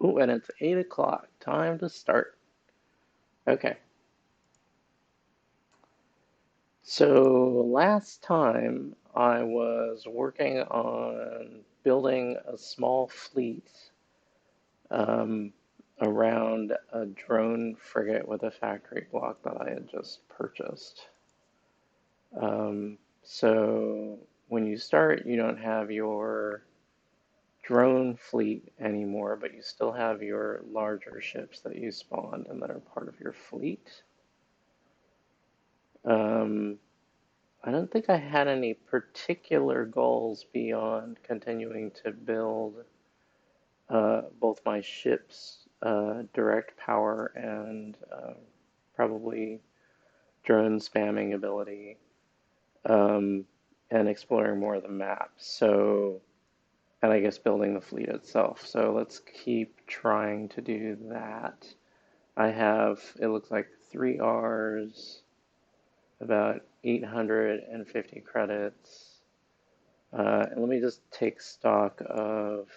Ooh, and it's 8 o'clock. Time to start. Okay. So last time I was working on building a small fleet um, around a drone frigate with a factory block that I had just purchased. So when you start, you don't have your drone fleet anymore, but you still have your larger ships that you spawned and that are part of your fleet. Um, I don't think I had any particular goals beyond continuing to build both my ship's direct power and probably drone spamming ability, um, and exploring more of the map. So, and I guess building the fleet itself. So let's keep trying to do that. I have, it looks like 3 Rs, about 850 credits. And let me just take stock of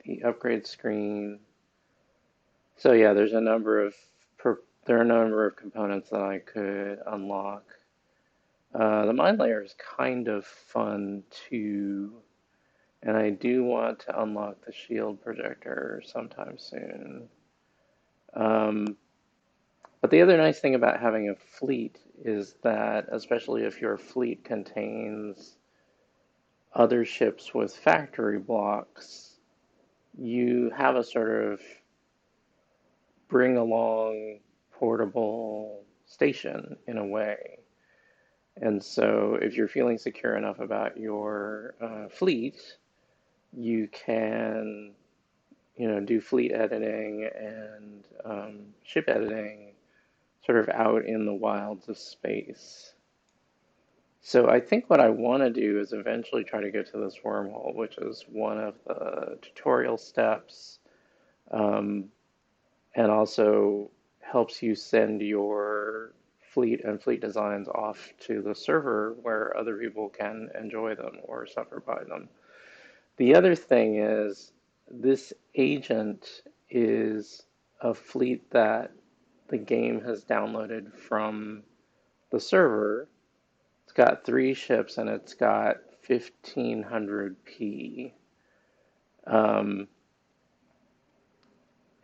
the upgrade screen. So yeah, there are a number of components that I could unlock. The mine layer is kind of fun too, and I do want to unlock the shield projector sometime soon. Um, but the other nice thing about having a fleet is that, especially if your fleet contains other ships with factory blocks, you have a sort of bring along portable station in a way. And so if you're feeling secure enough about your fleet, you can, do fleet editing and ship editing sort of out in the wilds of space. So I think what I want to do is eventually try to get to this wormhole, which is one of the tutorial steps, um, and also helps you send your fleet and fleet designs off to the server where other people can enjoy them or suffer by them. The other thing is this agent is a fleet that the game has downloaded from the server. It's got 3 ships and it's got 1500p. Um,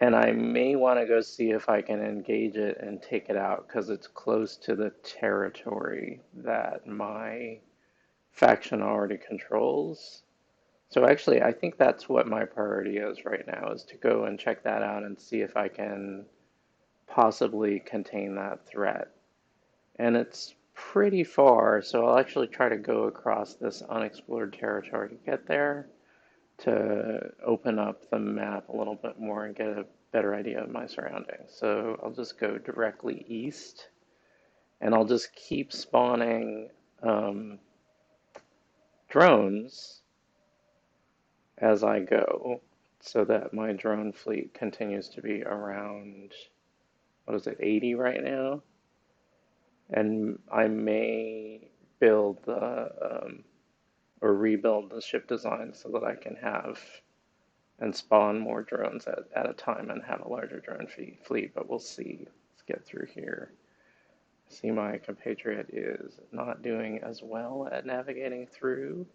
and I may want to go see if I can engage it and take it out because it's close to the territory that my faction already controls. So actually, I think that's what my priority is right now, is to go and check that out and see if I can possibly contain that threat. And it's pretty far, so I'll actually try to go across this unexplored territory to get there, to open up the map a little bit more and get a better idea of my surroundings. So I'll just go directly east, and I'll just keep spawning drones as I go so that my drone fleet continues to be around, what is it, 80 right now? And I may build or rebuild the ship design so that I can have and spawn more drones at a time and have a larger drone fleet, but we'll see. Let's get through here. See, my compatriot is not doing as well at navigating through,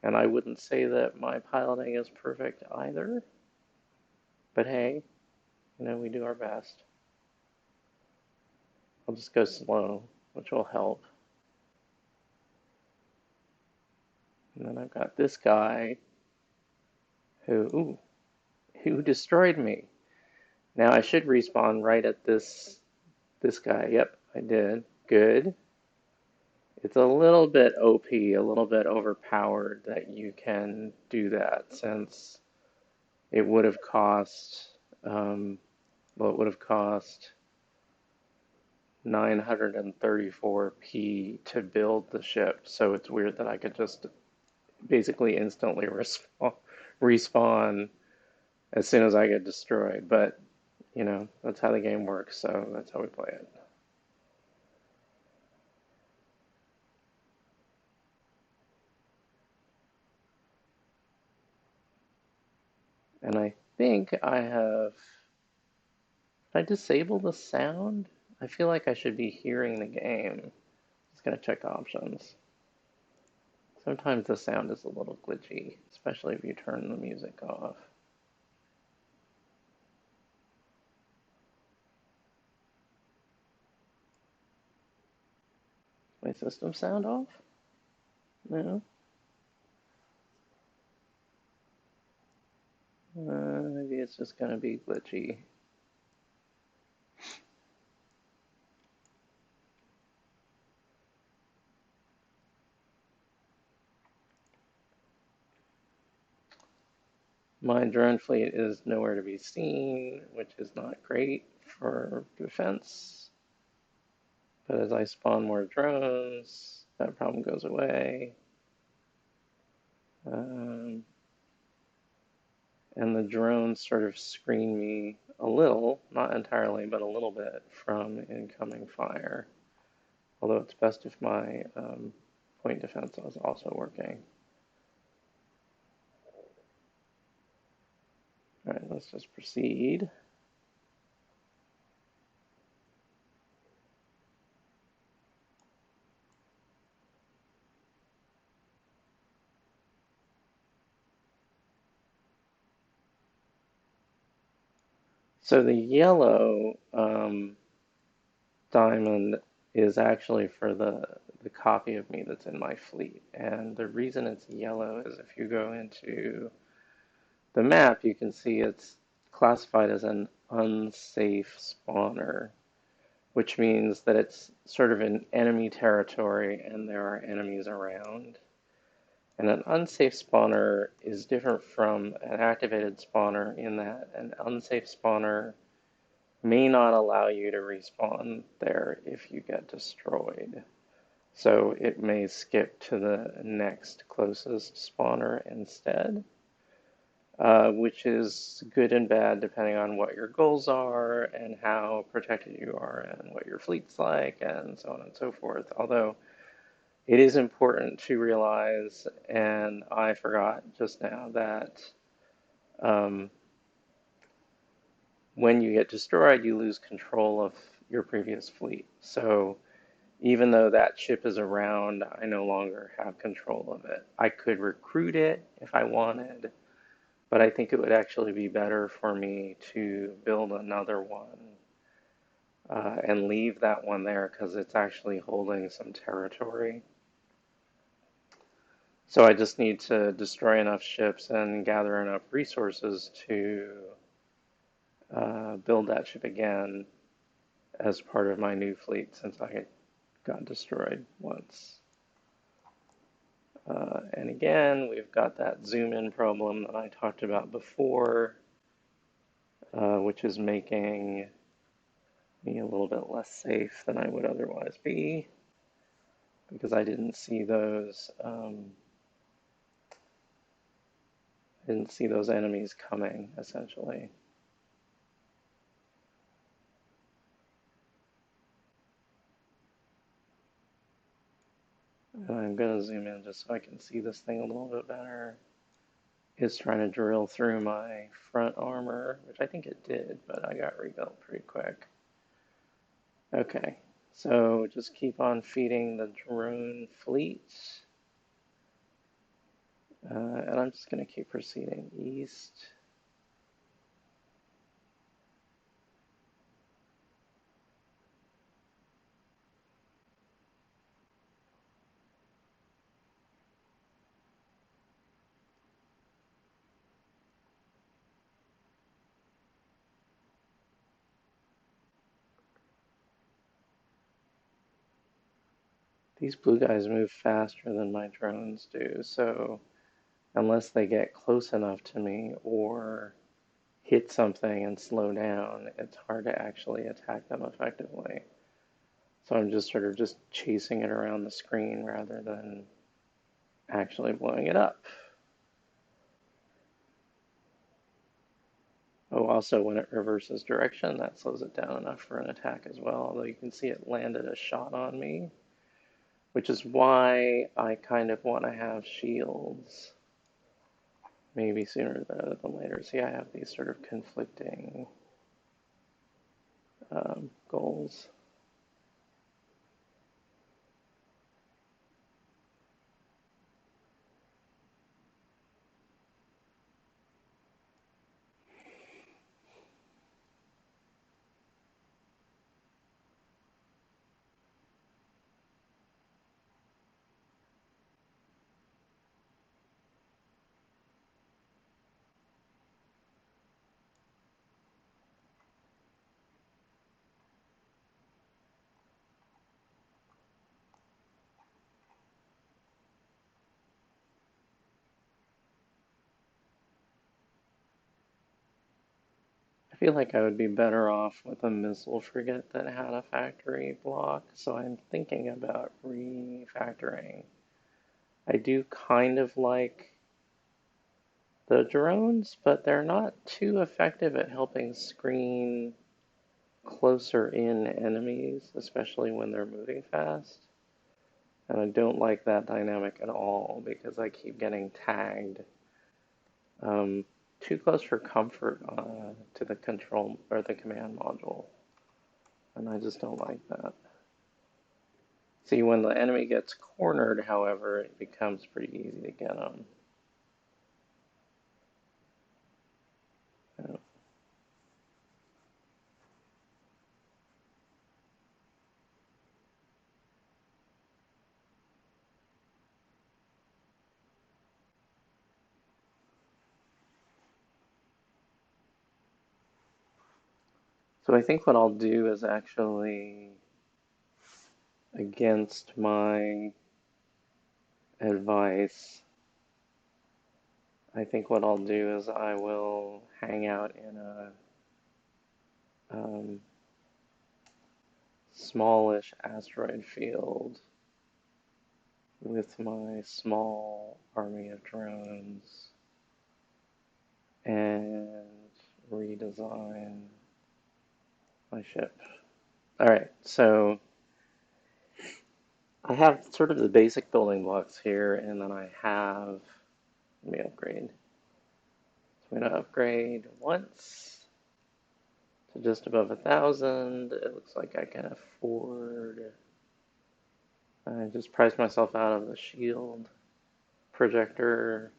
and I wouldn't say that my piloting is perfect either, but hey, we do our best. I'll just go slow, which will help. And then I've got this guy who destroyed me. Now I should respawn right at this guy. Yep, I did. Good. It's a little bit OP, a little bit overpowered that you can do that, since it would have cost, it would have cost 934p to build the ship. So it's weird that I could just basically instantly respawn as soon as I get destroyed. But, that's how the game works, so that's how we play it. And I think I have. Did I disable the sound? I feel like I should be hearing the game. Just gonna check options. Sometimes the sound is a little glitchy, especially if you turn the music off. My system sound off? No? Maybe it's just gonna be glitchy. My drone fleet is nowhere to be seen, which is not great for defense. But as I spawn more drones, that problem goes away. And the drones sort of screen me a little, not entirely, but a little bit from incoming fire. Although it's best if my point defense is also working. All right, let's just proceed. So the yellow diamond is actually for the copy of me that's in my fleet. And the reason it's yellow is if you go into the map, you can see it's classified as an unsafe spawner, which means that it's sort of in enemy territory and there are enemies around. And an unsafe spawner is different from an activated spawner in that an unsafe spawner may not allow you to respawn there if you get destroyed. So it may skip to the next closest spawner instead. Which is good and bad depending on what your goals are and how protected you are and what your fleet's like and so on and so forth. Although it is important to realize, and I forgot just now, that when you get destroyed, you lose control of your previous fleet. So even though that ship is around, I no longer have control of it. I could recruit it if I wanted, but I think it would actually be better for me to build another one and leave that one there because it's actually holding some territory. So I just need to destroy enough ships and gather enough resources to build that ship again as part of my new fleet since I got destroyed once. And again, we've got that zoom in problem that I talked about before, which is making me a little bit less safe than I would otherwise be because I didn't see those enemies coming, essentially. And I'm going to zoom in just so I can see this thing a little bit better. It's trying to drill through my front armor, which I think it did, but I got rebuilt pretty quick. Okay, so just keep on feeding the drone fleet. And I'm just going to keep proceeding east. These blue guys move faster than my drones do, so unless they get close enough to me or hit something and slow down, it's hard to actually attack them effectively. So I'm just sort of just chasing it around the screen rather than actually blowing it up. Oh, also when it reverses direction, that slows it down enough for an attack as well, although you can see it landed a shot on me, which is why I kind of want to have shields. maybe sooner rather than later. See, I have these sort of conflicting goals. I feel like I would be better off with a missile frigate that had a factory block, so I'm thinking about refactoring. I do kind of like the drones, but they're not too effective at helping screen closer in enemies, especially when they're moving fast. And I don't like that dynamic at all because I keep getting tagged um, too close for comfort to the control or the command module. And I just don't like that. See, when the enemy gets cornered, however, it becomes pretty easy to get them. Yeah. So I think what I'll do is actually, against my advice, I think what I'll do is I will hang out in a um, smallish asteroid field with my small army of drones and redesign my ship. All right, so I have sort of the basic building blocks here, and then I have, let me upgrade. So I'm going to upgrade once to just above 1,000. It looks like I can afford. I just priced myself out of the shield projector.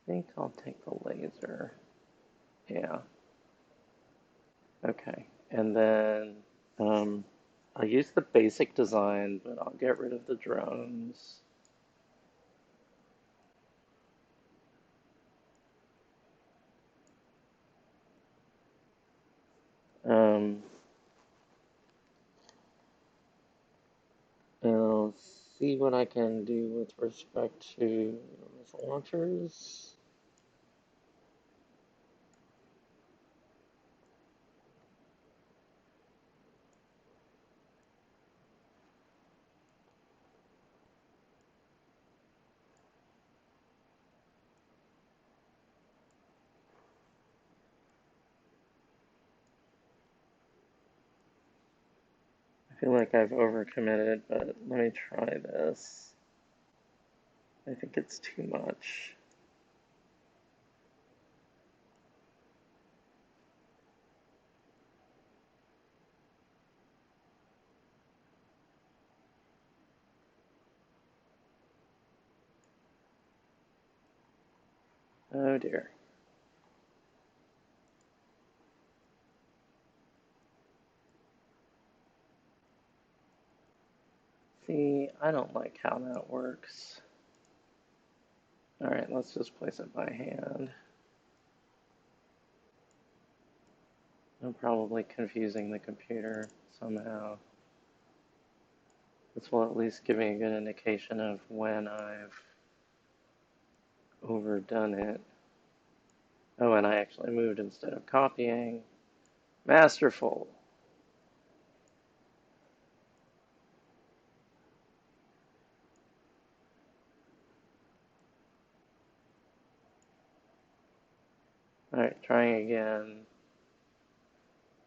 I think I'll take the laser. Yeah. Okay. And then I'll use the basic design, but I'll get rid of the drones. Um, and I'll see what I can do with respect to missile launchers. I feel like I've overcommitted, but let me try this. I think it's too much. Oh dear. See, I don't like how that works. Alright, let's just place it by hand. I'm probably confusing the computer somehow. This will at least give me a good indication of when I've overdone it. Oh, and I actually moved instead of copying. Masterful. Alright, trying again.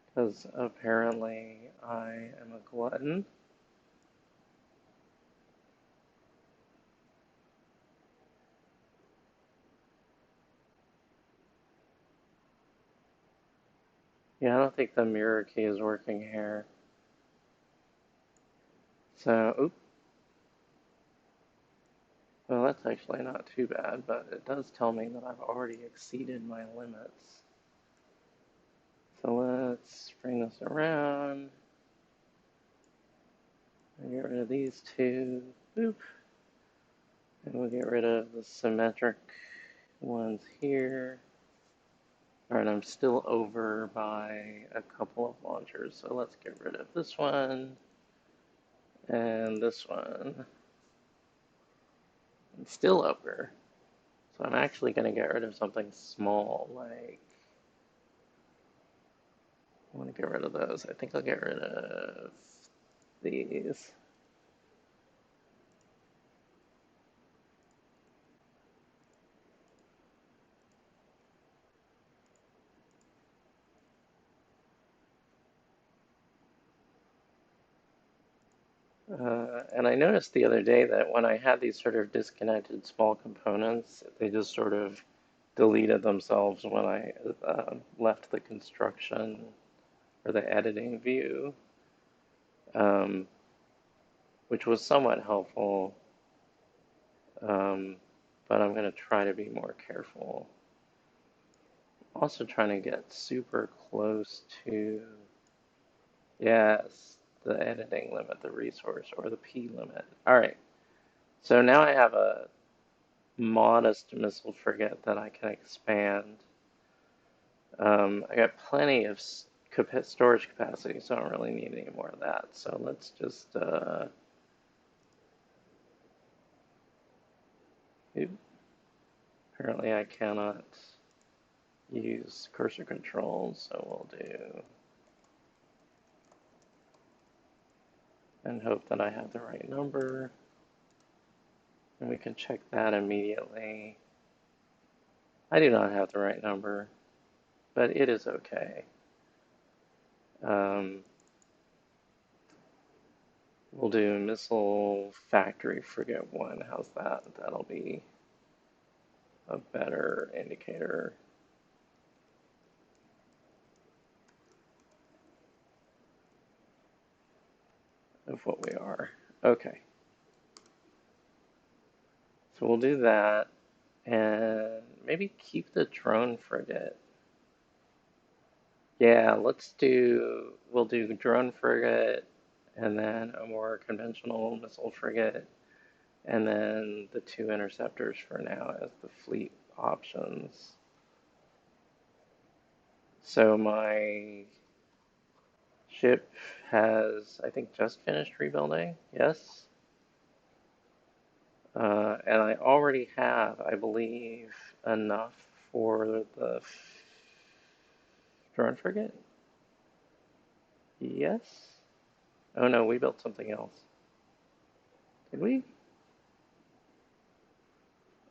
Because apparently I am a glutton. Yeah, I don't think the mirror key is working here. So, oop. Well, that's actually not too bad, but it does tell me that I've already exceeded my limits. So let's bring this around and get rid of these two. Boop. And we'll get rid of the symmetric ones here. All right, I'm still over by a couple of launchers, so let's get rid of this one and this one. I'm still over. So I'm actually going to get rid of something small, like, I want to get rid of those. I think I'll get rid of these. And I noticed the other day that when I had these sort of disconnected small components, they just sort of deleted themselves when I left the construction or the editing view, um, which was somewhat helpful, but I'm going to try to be more careful. Also trying to get super close to, yes, the editing limit, the resource, or the P limit. All right, so now I have a modest missile frigate that I can expand. I got plenty of storage capacity, so I don't really need any more of that. So let's just, apparently I cannot use cursor controls, so we'll do, and hope that I have the right number. And we can check that immediately. I do not have the right number, but it is okay. We'll do missile factory frigate 1. How's that? That'll be a better indicator of what we are. Okay. So we'll do that, and maybe keep the drone frigate. Yeah, we'll do drone frigate, and then a more conventional missile frigate, and then the 2 interceptors for now as the fleet options. So my ship has, I think, just finished rebuilding. Yes. And I already have, I believe, enough for the drone frigate. Yes. Oh no, we built something else. Did we?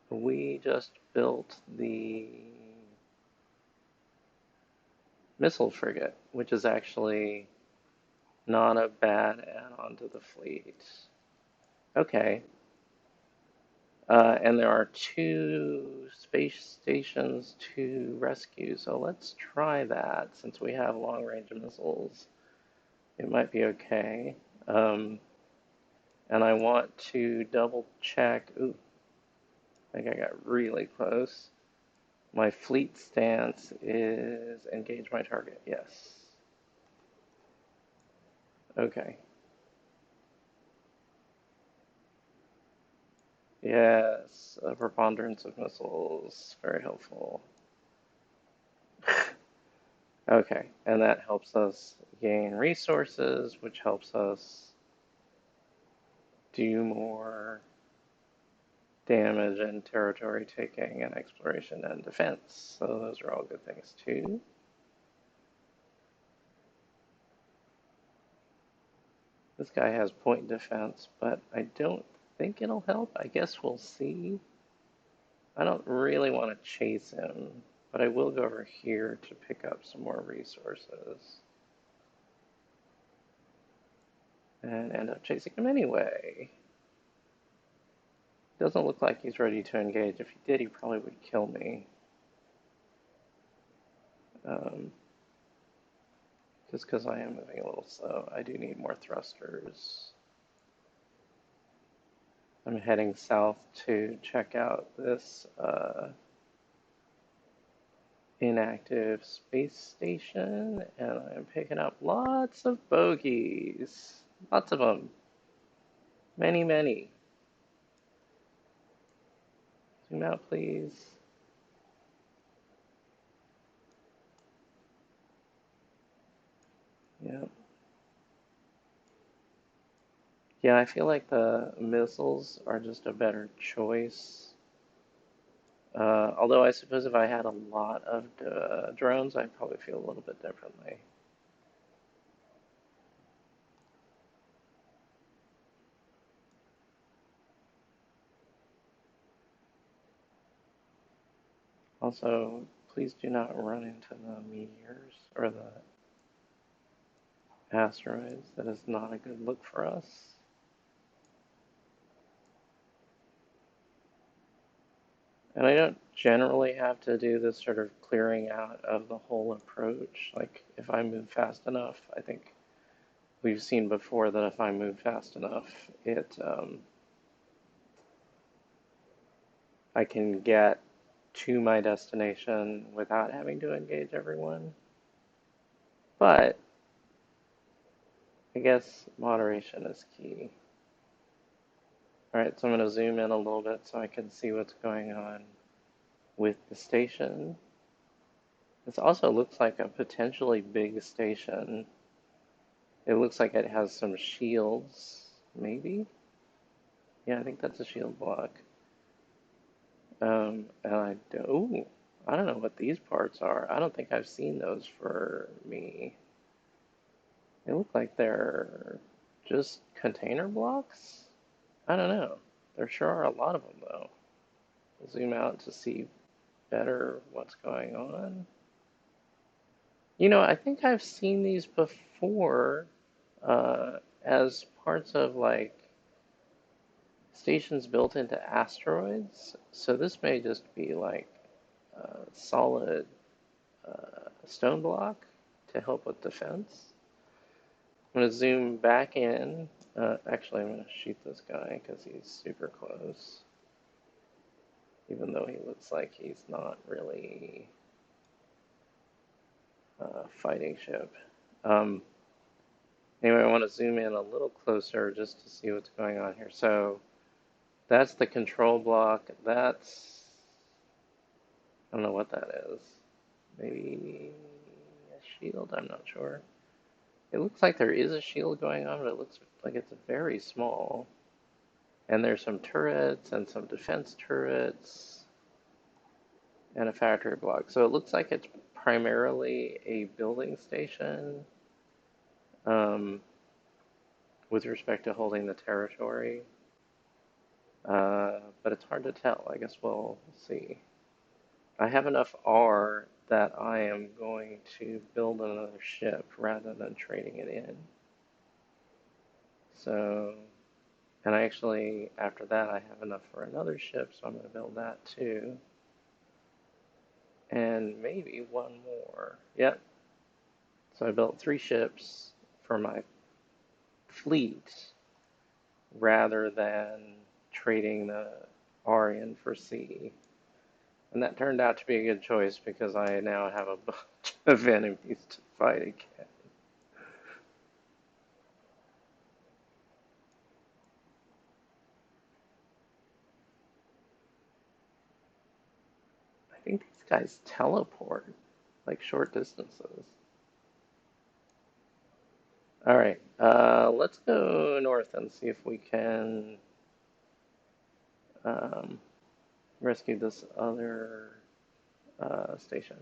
We just built the missile frigate, which is actually not a bad add-on to the fleet. Okay. And there are 2 space stations to rescue, so let's try that. Since we have long-range missiles, it might be okay. And I want to double check. Ooh, I think I got really close. My fleet stance is engage my target. Yes. Okay. Yes, a preponderance of missiles. Very helpful. Okay, and that helps us gain resources, which helps us do more damage and territory taking and exploration and defense. So those are all good things too. This guy has point defense, but I don't think it'll help. I guess we'll see. I don't really want to chase him, but I will go over here to pick up some more resources. And end up chasing him anyway. Doesn't look like he's ready to engage. If he did, he probably would kill me. just because I am moving a little slow. I do need more thrusters. I'm heading south to check out this inactive space station, and I'm picking up lots of bogeys. Lots of them. Many, many. Zoom out, please. Yep. Yeah, I feel like the missiles are just a better choice. Although I suppose if I had a lot of drones, I'd probably feel a little bit differently. Also, please do not run into the meteors or the asteroids. That is not a good look for us. And I don't generally have to do this sort of clearing out of the whole approach. Like, if I move fast enough, I think we've seen before that if I move fast enough, I can get to my destination without having to engage everyone. But I guess moderation is key. All right, so I'm going to zoom in a little bit so I can see what's going on with the station. This also looks like a potentially big station. It looks like it has some shields, maybe? Yeah, I think that's a shield block. And I don't know what these parts are. I don't think I've seen those for me. They look like they're just container blocks? I don't know. There sure are a lot of them, though. I'll zoom out to see better what's going on. You know, I think I've seen these before as parts of like stations built into asteroids. So this may just be like a solid stone block to help with defense. I'm going to zoom back in. Actually, I'm going to shoot this guy because he's super close. Even though he looks like he's not really a fighting ship. Anyway, I want to zoom in a little closer just to see what's going on here. So that's the control block. That's, I don't know what that is. Maybe a shield, I'm not sure. It looks like there is a shield going on, but it looks like it's very small. And there's some turrets and some defense turrets and a factory block. So it looks like it's primarily a building station with respect to holding the territory. But it's hard to tell. I guess we'll see. I have enough R that I am going to build another ship rather than trading it in. So, and I actually, after that, I have enough for another ship, so I'm going to build that too. And maybe one more. Yep. So I built 3 ships for my fleet rather than trading the R in for C. And that turned out to be a good choice because I now have a bunch of enemies to fight again. I think these guys teleport like short distances. All right, let's go north and see if we can rescue this other station.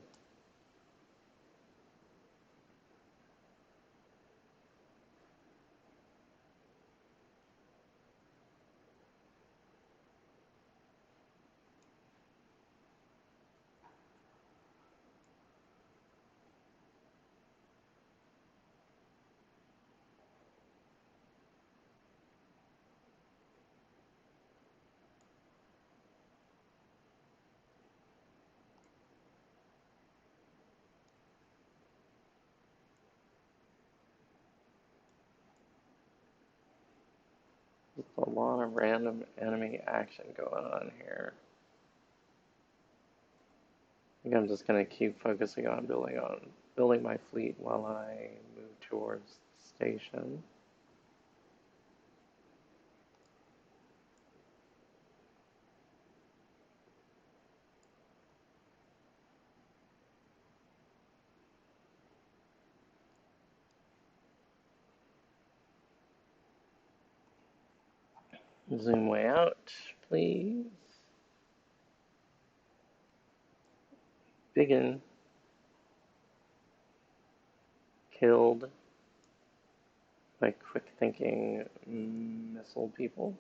a lot of random enemy action going on here. I think I'm just gonna keep focusing on building my fleet while I move towards the station. Zoom way out, please. Biggin killed by quick thinking missile people.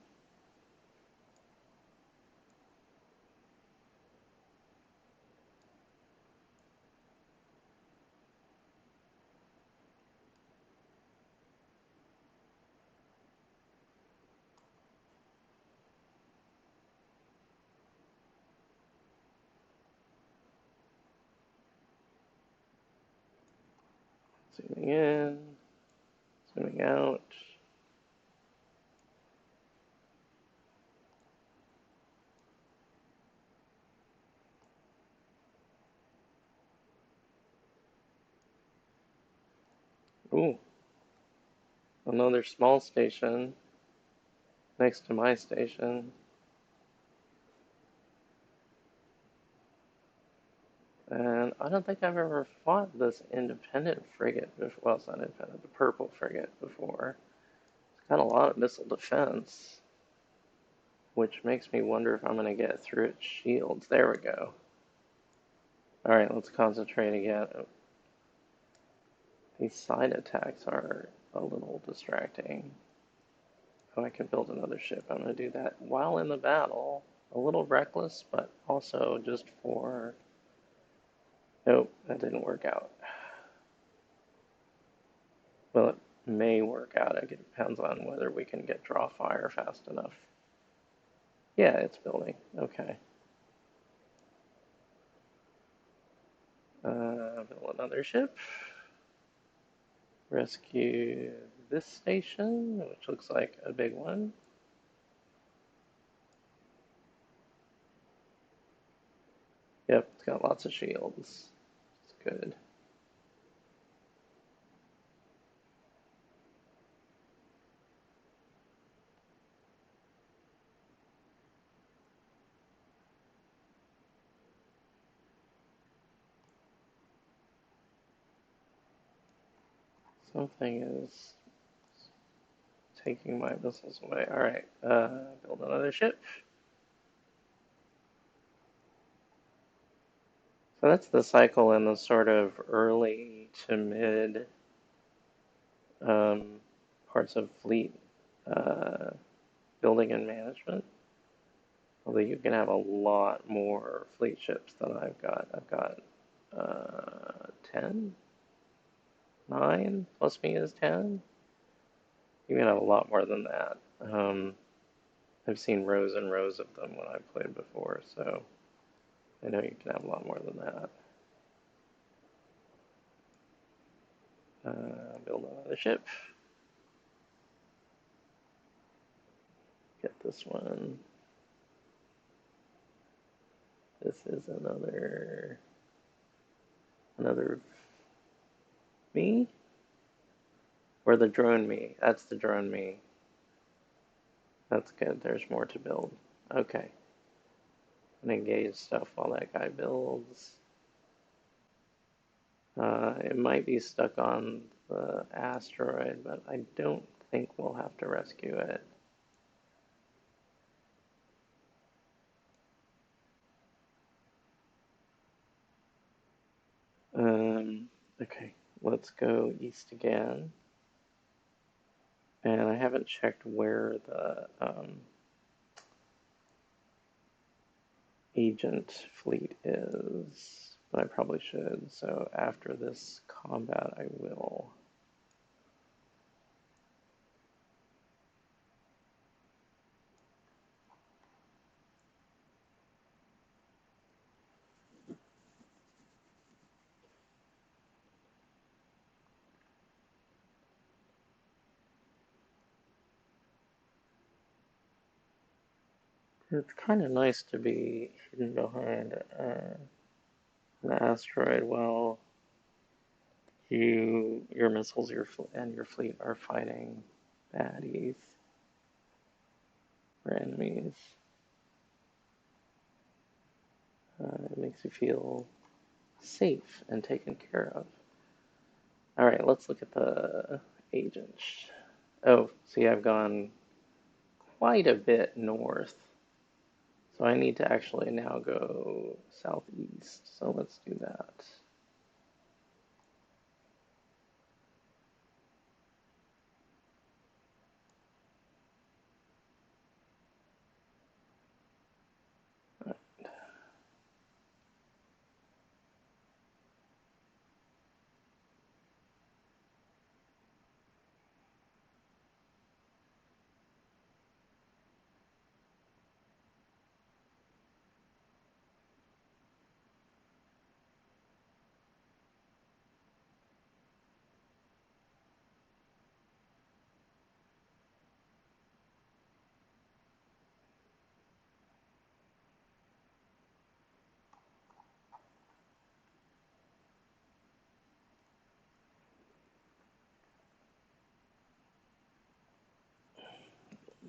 Zooming in, zooming out. Ooh, another small station next to my station. And I don't think I've ever fought this independent frigate before. Well, it's not independent, the purple frigate before. It's got a lot of missile defense, which makes me wonder if I'm going to get through its shields. There we go. Alright, let's concentrate again. These side attacks are a little distracting. Oh, I can build another ship. I'm going to do that while in the battle. A little reckless, but also just for... Nope, that didn't work out. Well, it may work out. It depends on whether we can get draw fire fast enough. Yeah, it's building. Okay. Build another ship. Rescue this station, which looks like a big one. Yep, it's got lots of shields. It's good. Something is taking my missiles away. Alright, build another ship. So that's the cycle in the sort of early to mid parts of fleet building and management. Although you can have a lot more fleet ships than I've got. I've got 10? 9 plus me is 10? You can have a lot more than that. I've seen rows and rows of them when I've played before, so I know you can have a lot more than that. Build another ship. Get this one. This is another me? Or the drone me. That's the drone me. That's good. There's more to build. Okay. And engage stuff while that guy builds. It might be stuck on the asteroid, but I don't think we'll have to rescue it. Okay, let's go east again. And I haven't checked where the agent fleet is, but I probably should. So after this combat, I will. It's kind of nice to be hidden behind an asteroid while your missiles, and your fleet are fighting baddies or enemies. It makes you feel safe and taken care of. All right, let's look at the agents. Oh, see, I've gone quite a bit north. So I need to actually now go southeast. So let's do that.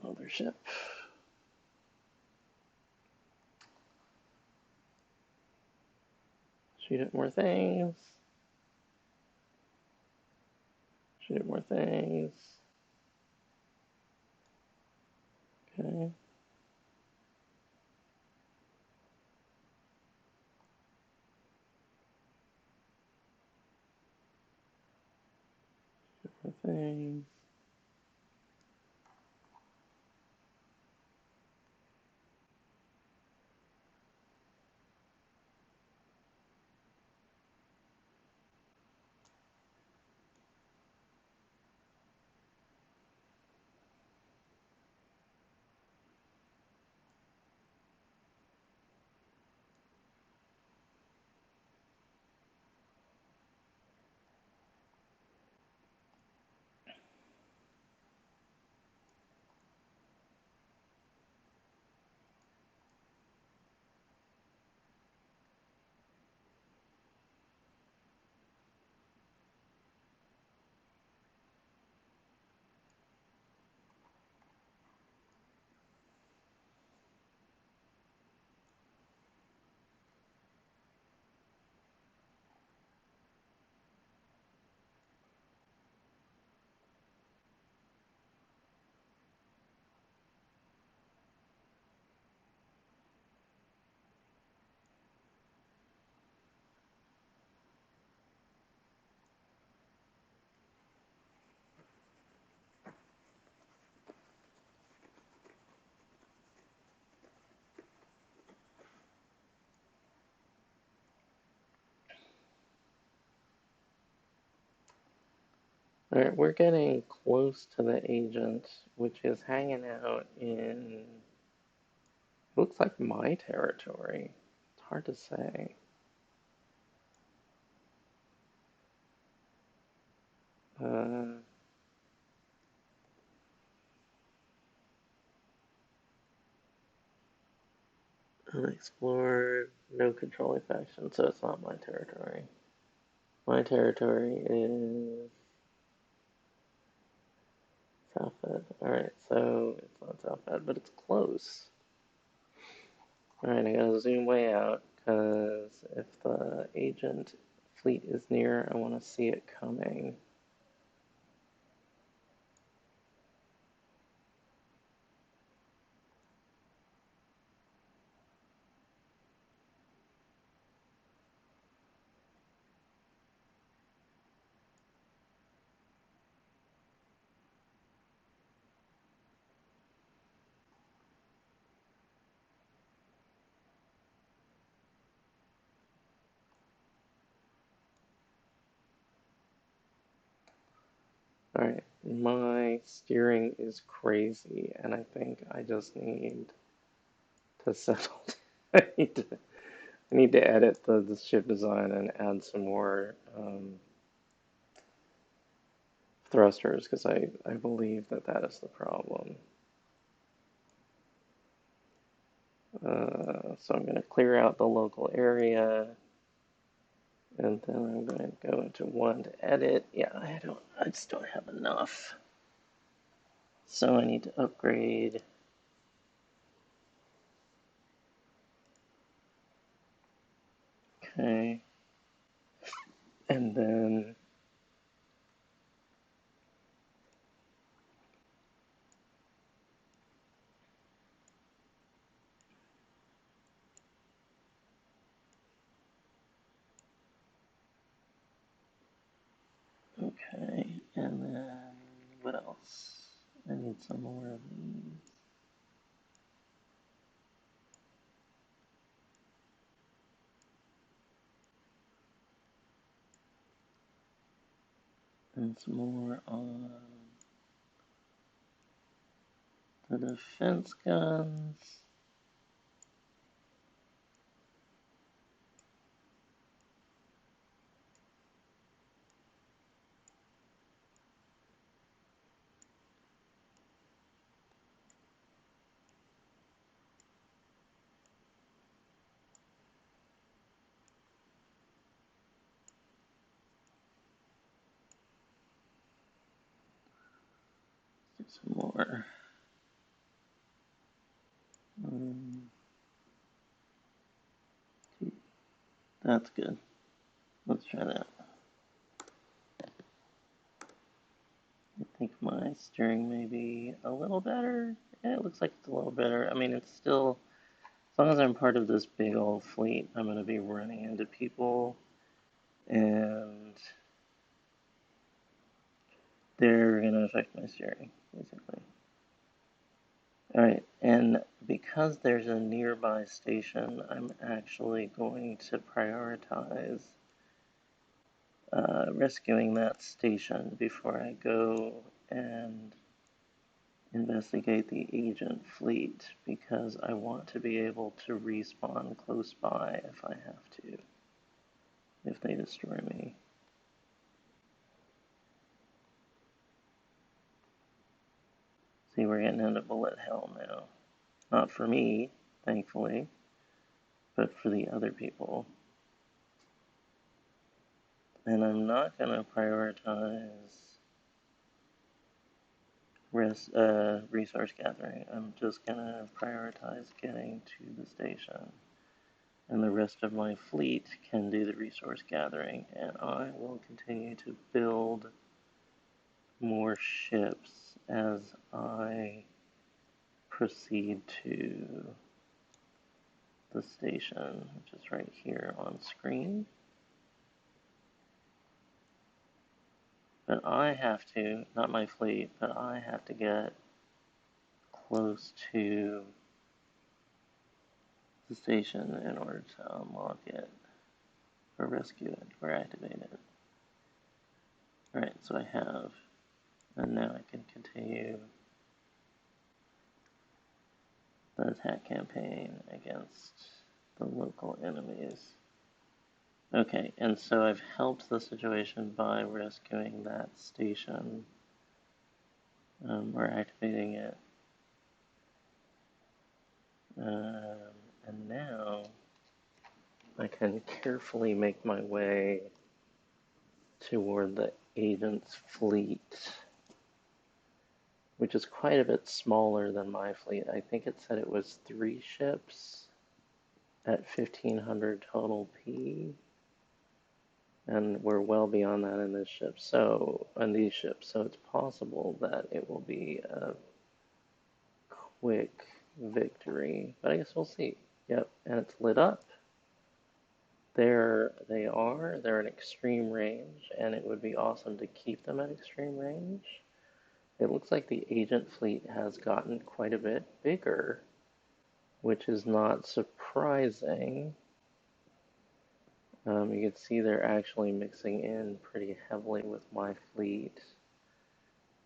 Mothership. Shoot at more things. Shoot at more things. Okay. More things. All right, we're getting close to the agent, which is hanging out in, it looks like my territory. It's hard to say. Uh, Unexplored, no controlling faction, so it's not my territory. My territory is South Fed. Alright, so it's not South Fed, but it's close. Alright, I gotta zoom way out, because if the agent fleet is near, I want to see it coming. Alright, my steering is crazy, and I think I just need to settle. I need to edit the ship design and add some more thrusters, because I believe that is the problem. So I'm going to clear out the local area, and then I'm going to go into one to edit. Yeah, I just don't have enough. So I need to upgrade. Okay. And then okay, and then what else? I need some more of these. And some more on the defense guns. Let's do some more. That's good. Let's try that. I think my steering may be a little better. Yeah, it looks like it's a little better. I mean, it's still, as long as I'm part of this big old fleet, I'm going to be running into people, and they're going to affect my steering, basically. Alright, and because there's a nearby station, I'm actually going to prioritize rescuing that station before I go and investigate the agent fleet, because I want to be able to respawn close by if I have to, if they destroy me. See, we're getting into bullet hell now. Not for me, thankfully, but for the other people. And I'm not going to prioritize resource gathering. I'm just going to prioritize getting to the station. And the rest of my fleet can do the resource gathering. And I will continue to build more ships as I proceed to the station, which is right here on screen. But I have to, not my fleet, but I have to get close to the station in order to unlock it, or rescue it, or activate it. Alright, so I have, and now I can continue the attack campaign against the local enemies. Okay, and so I've helped the situation by rescuing that station, or activating it. And now I can carefully make my way toward the agent's fleet, which is quite a bit smaller than my fleet. I think it said it was 3 ships at 1,500 total P, and we're well beyond that in this ship. So on these ships, so it's possible that it will be a quick victory, but I guess we'll see. Yep, and it's lit up. There they are. They're in extreme range, and it would be awesome to keep them at extreme range. It looks like the agent fleet has gotten quite a bit bigger, which is not surprising. You can see they're actually mixing in pretty heavily with my fleet.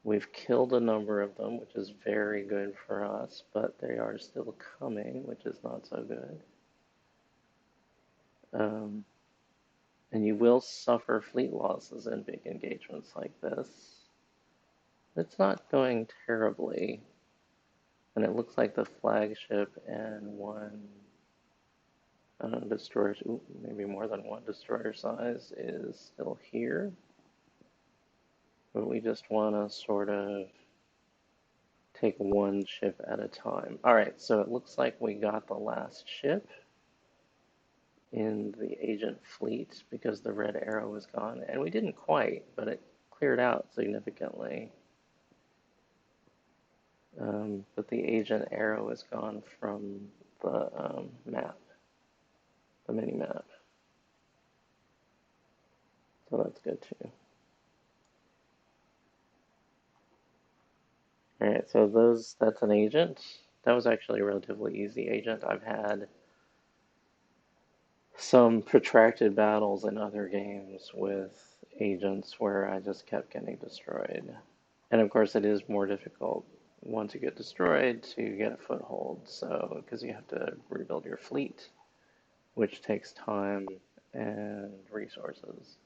We've killed a number of them, which is very good for us, but they are still coming, which is not so good. And you will suffer fleet losses in big engagements like this. It's not going terribly. And it looks like the flagship and one destroyer, maybe more than one destroyer size is still here. But we just want to sort of take one ship at a time. All right, so it looks like we got the last ship in the agent fleet because the red arrow was gone. And we didn't quite, but it cleared out significantly. But the agent arrow is gone from the map, the mini map. So that's good too. All right, so that's an agent. That was actually a relatively easy agent. I've had some protracted battles in other games with agents where I just kept getting destroyed. And of course, it is more difficult once you get destroyed to get a foothold, so because you have to rebuild your fleet, which takes time and resources.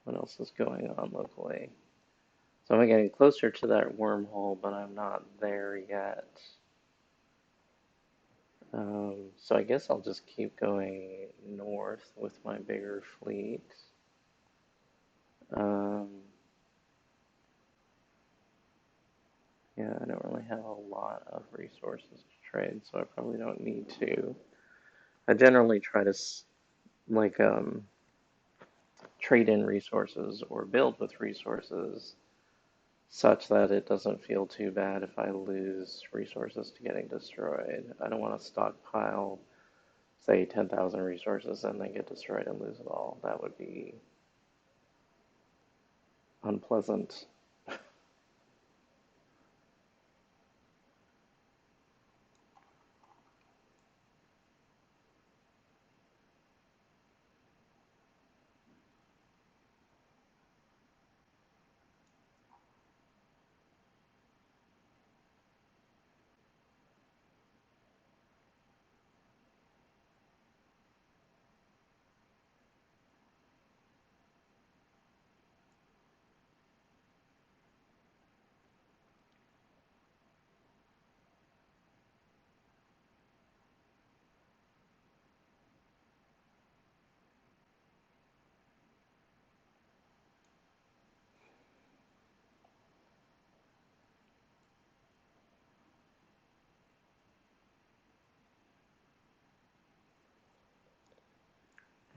What else is going on locally? So I'm getting closer to that wormhole, but I'm not there yet. So I guess I'll just keep going north with my bigger fleet. Yeah, I don't really have a lot of resources to trade, so I probably don't need to. I generally try to trade in resources or build with resources such that it doesn't feel too bad if I lose resources to getting destroyed. I don't want to stockpile, say, 10,000 resources and then get destroyed and lose it all. That would be unpleasant.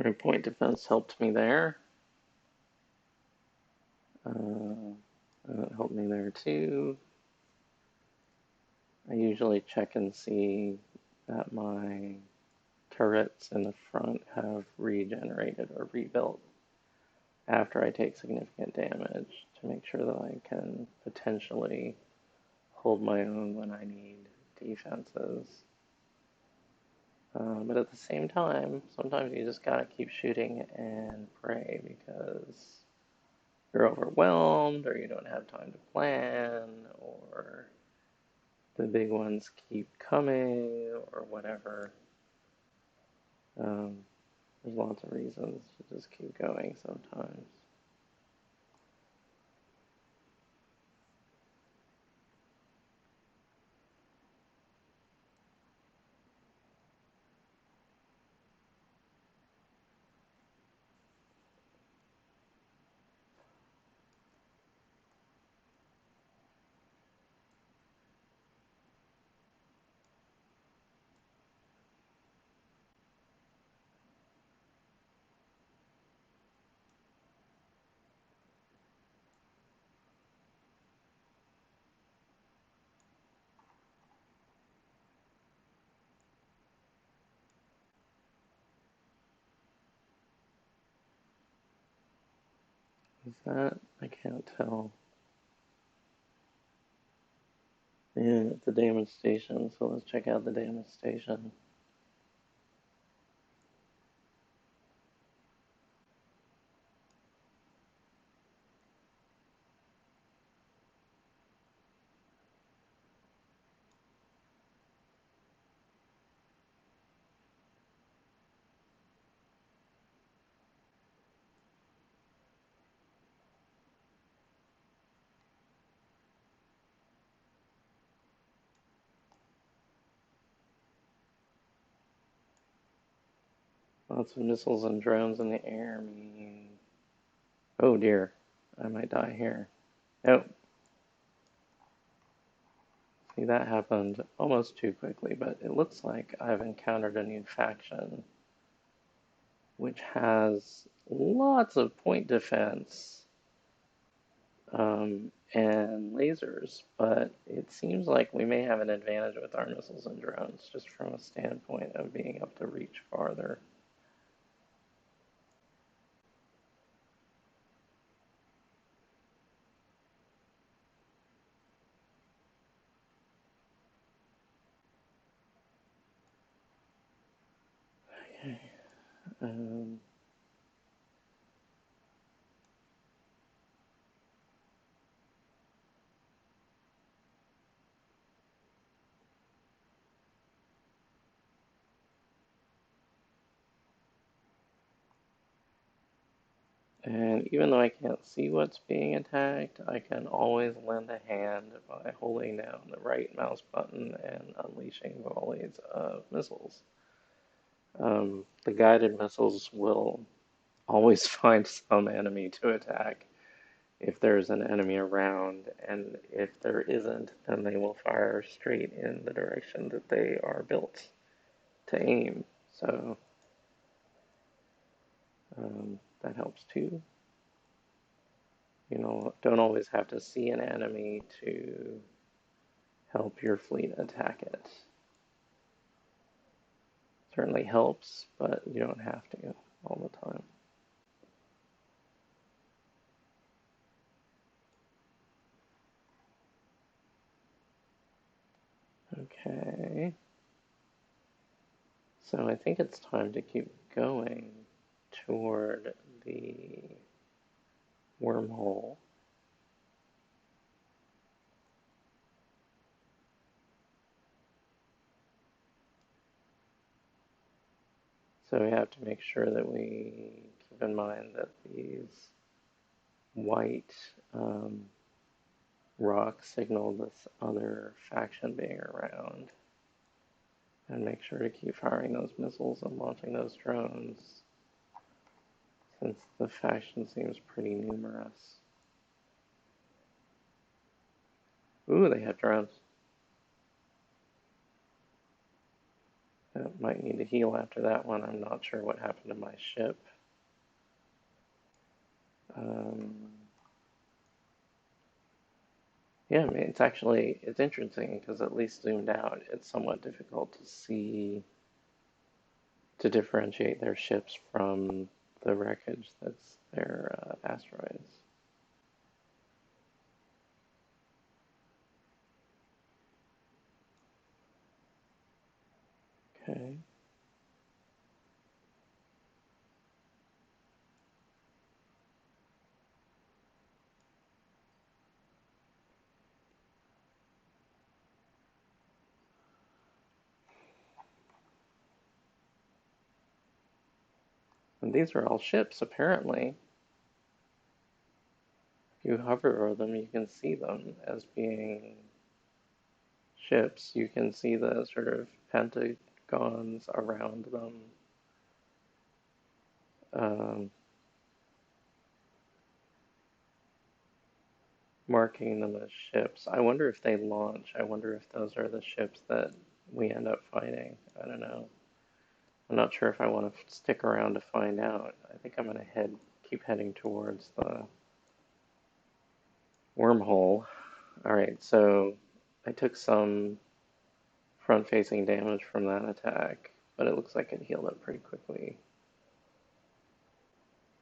And point defense helped me there. That helped me there too. I usually check and see that my turrets in the front have regenerated or rebuilt after I take significant damage to make sure that I can potentially hold my own when I need defenses. But at the same time, sometimes you just gotta keep shooting and pray because you're overwhelmed or you don't have time to plan or the big ones keep coming or whatever. There's lots of reasons to just keep going sometimes. Is that? I can't tell. Yeah, it's a damage station, so let's check out the damage station. Lots of missiles and drones in the air mean... Oh dear, I might die here. Oh, see, that happened almost too quickly, but it looks like I've encountered a new faction which has lots of point defense and lasers, but it seems like we may have an advantage with our missiles and drones, just from a standpoint of being able to reach farther. Okay. And even though I can't see what's being attacked, I can always lend a hand by holding down the right mouse button and unleashing volleys of missiles. The guided missiles will always find some enemy to attack if there's an enemy around, and if there isn't, then they will fire straight in the direction that they are built to aim. So that helps too. You know, don't always have to see an enemy to help your fleet attack it. Certainly helps, but you don't have to all the time. Okay. So I think it's time to keep going toward the wormhole. So we have to make sure that we keep in mind that these white rocks signal this other faction being around. And make sure to keep firing those missiles and launching those drones, since the faction seems pretty numerous. Ooh, they have drones. I might need to heal after that one. I'm not sure what happened to my ship. Yeah, I mean, it's interesting because at least zoomed out, it's somewhat difficult to see, to differentiate their ships from the wreckage that's their asteroids. Okay. And these are all ships, apparently. If you hover over them, you can see them as being ships. You can see the sort of pentagons around them. Marking them as ships. I wonder if they launch. I wonder if those are the ships that we end up fighting. I don't know. I'm not sure if I want to stick around to find out. I think I'm going to keep heading towards the wormhole. Alright, so I took some front-facing damage from that attack, but it looks like it healed up pretty quickly.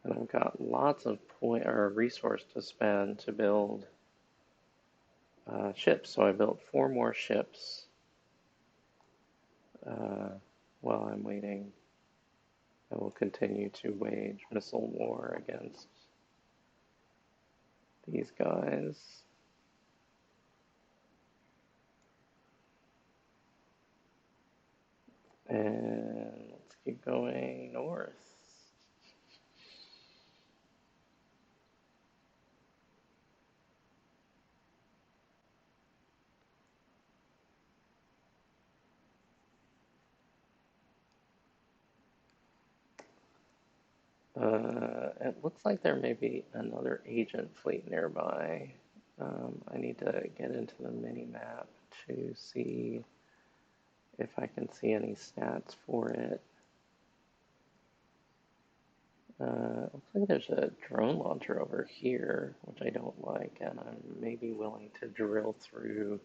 And I've got lots of resource to spend to build ships, so I built 4 more ships while I'm waiting. I will continue to wage missile war against these guys. And let's keep going north. It looks like there may be another agent fleet nearby. I need to get into the mini map to see if I can see any stats for it. Looks like there's a drone launcher over here, which I don't like, and I'm maybe willing to drill through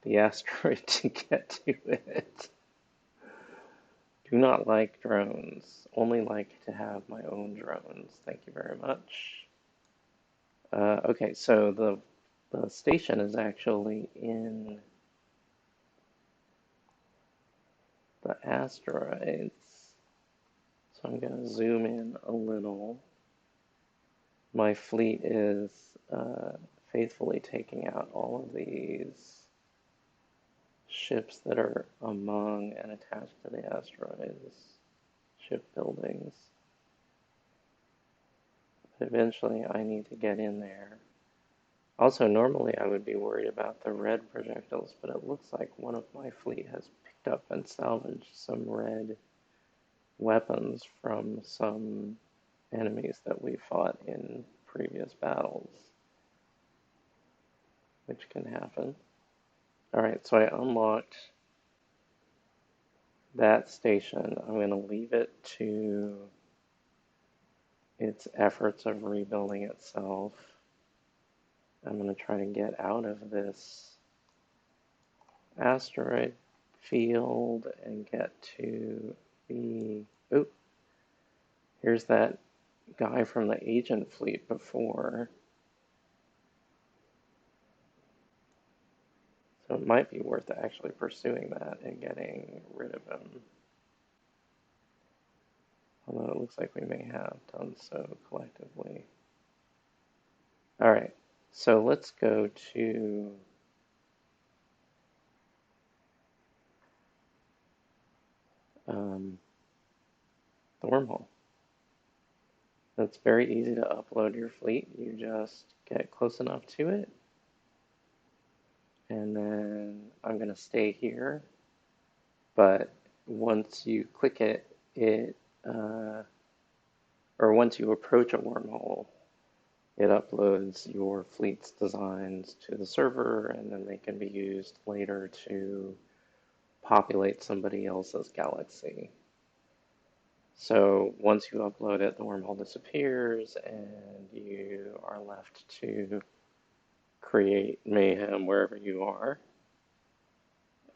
the asteroid to get to it. Do not like drones. Only like to have my own drones. Thank you very much. Okay, so the station is actually in the asteroids. So I'm going to zoom in a little. My fleet is faithfully taking out all of these ships that are among and attached to the asteroids, shipbuildings. But eventually I need to get in there. Also, normally I would be worried about the red projectiles, but it looks like one of my fleet has picked up and salvaged some red weapons from some enemies that we fought in previous battles, which can happen. Alright, so I unlocked that station. I'm going to leave it to its efforts of rebuilding itself. I'm going to try to get out of this asteroid field and get to the... Oh, here's that guy from the agent fleet before. So it might be worth actually pursuing that and getting rid of him. Although it looks like we may have done so collectively. Alright, so let's go to the wormhole. It's very easy to upload your fleet. You just get close enough to it. And then I'm going to stay here. But once you click it, or once you approach a wormhole, it uploads your fleet's designs to the server, and then they can be used later to populate somebody else's galaxy. So once you upload it, the wormhole disappears, and you are left to create mayhem wherever you are.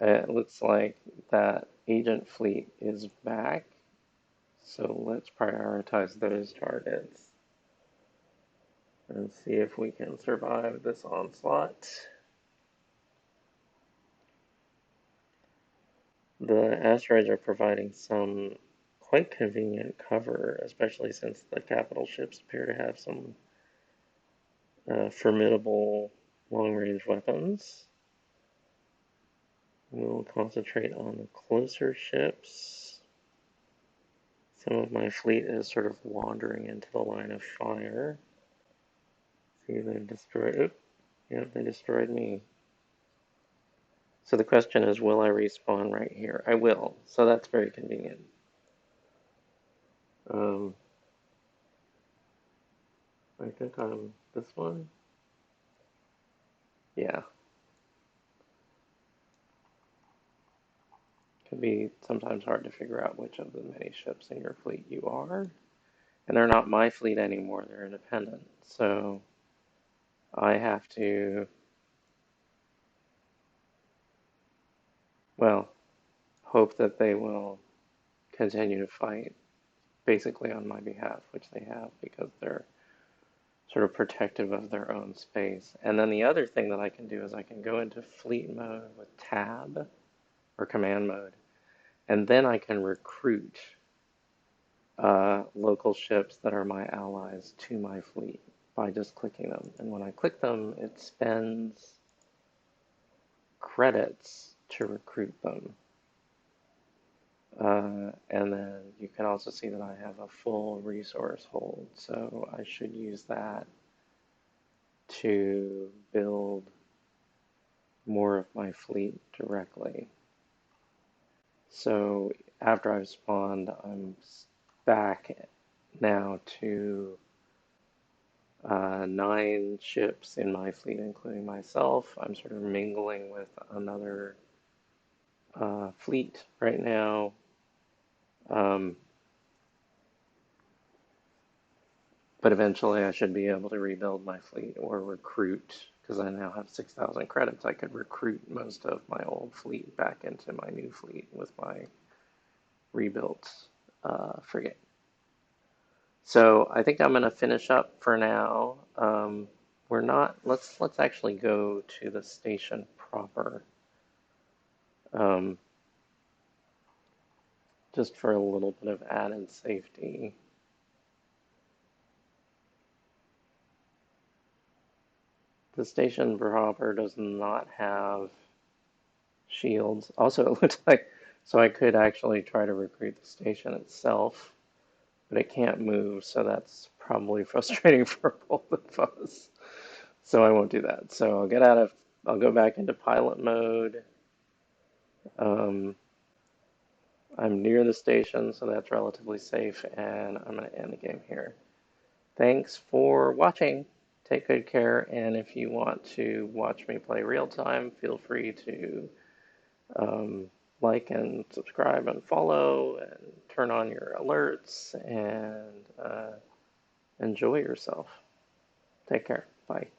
It looks like that agent fleet is back, so let's prioritize those targets and see if we can survive this onslaught. The asteroids are providing some quite convenient cover, especially since the capital ships appear to have some formidable long-range weapons. We'll concentrate on the closer ships. Some of my fleet is sort of wandering into the line of fire. See, they destroyed... Oop, yep, they destroyed me. So the question is, will I respawn right here? I will, so that's very convenient. I think I'm this one. Yeah. Can be sometimes hard to figure out which of the many ships in your fleet you are. And they're not my fleet anymore, they're independent. So I have to, well, hope that they will continue to fight basically on my behalf, which they have because they're sort of protective of their own space. And then the other thing that I can do is I can go into fleet mode with tab or command mode, and then I can recruit local ships that are my allies to my fleet by just clicking them. And when I click them, it spends credits to recruit them. And then you can also see that I have a full resource hold, so I should use that to build more of my fleet directly. So after I've spawned, I'm back now to 9 ships in my fleet, including myself. I'm sort of mingling with another fleet right now. Um, but eventually I should be able to rebuild my fleet or recruit, because I now have 6,000 credits. I could recruit most of my old fleet back into my new fleet with my rebuilt frigate. So I think I'm going to finish up for now. We're not. Let's actually go to the station proper, um, just for a little bit of added safety. The station proper does not have shields. Also, it looks like so I could actually try to recruit the station itself, but it can't move, so that's probably frustrating for both of us. So I won't do that. So I'll go back into pilot mode. Um, I'm near the station, so that's relatively safe, and I'm going to end the game here. Thanks for watching. Take good care, and if you want to watch me play real time, feel free to like and subscribe and follow and turn on your alerts and enjoy yourself. Take care. Bye.